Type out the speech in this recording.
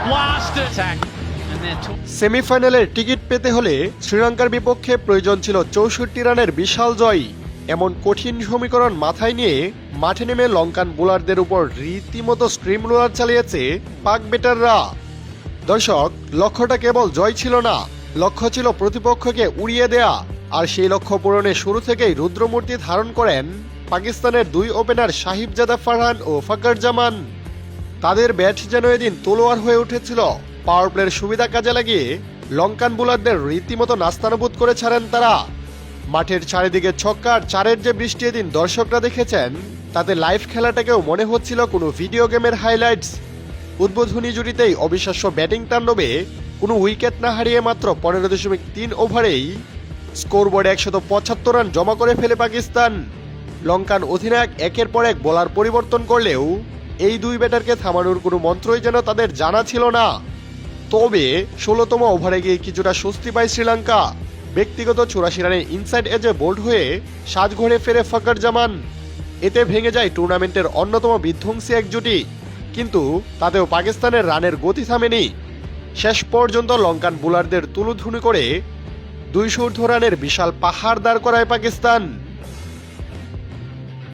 Blast attack. সেমিফাইনালের ticket পেতে হলে শ্রীলঙ্কার বিপক্ষে প্রয়োজন ছিল ৬৪ রানের বিশাল জয়। এমন কঠিন সমীকরণ মাথায় নিয়ে মাঠে নেমে লঙ্কান বোলারদের উপর রীতিমতো স্ট্রিম রোলার চালিয়েছে পাক ব্যাটাররা। দর্শক, লক্ষ্যটা কেবল জয় ছিল না, লক্ষ্য ছিল প্রতিপক্ষকে উড়িয়ে দেয়া। আর সেই লক্ষ্য পূরণে শুরু থেকেই রুদ্রমূর্তি ধারণ করেন পাকিস্তানের দুই ওপেনার সাহিবজাদা ফারহান ও ফাকর জামান। তাদের ব্যাট যেন এদিন তলোয়ার হয়ে উঠেছিল। পাওয়ার প্লের সুবিধা কাজে লাগিয়ে লঙ্কান বোলারদের রীতিমতো নাস্তানুভূত করে ছাড়েন তারা। মাঠের চারিদিকে ছক্কার চারের যে বৃষ্টি এদিন দর্শকরা দেখেছেন, তাতে লাইভ খেলাটাকেও মনে হচ্ছিল কোনো ভিডিও গেমের হাইলাইটস। উদ্বোধনী জুটিতেই অবিশ্বাস্য ব্যাটিং তাণ্ডবে কোনো উইকেট না হারিয়ে মাত্র 15.3 ওভারেই স্কোরবোর্ডে 175 রান জমা করে ফেলে পাকিস্তান। লঙ্কান অধিনায়ক একের পর এক বোলার পরিবর্তন করলেও এই দুই ব্যাটারকে থামানোর কোনো মন্ত্রই যেন তাদের জানা ছিল না। তবে 16তম ওভারে গিয়ে কিছুটা স্বস্তি পায় শ্রীলঙ্কা। ব্যক্তিগত 84 রানের ইনসাইড এজে বোল্ড হয়ে সাজঘরে ফেরে ফাকর জামান। এতে ভেঙে যায় টুর্নামেন্টের অন্যতম বিধ্বংসী এক জুটি। কিন্তু তাতেও পাকিস্তানের রানের গতি থামেনি। শেষ পর্যন্ত লঙ্কান বোলারদের তুলোধুনি করে 200 রানের বিশাল পাহাড় দাঁড় করায় পাকিস্তান।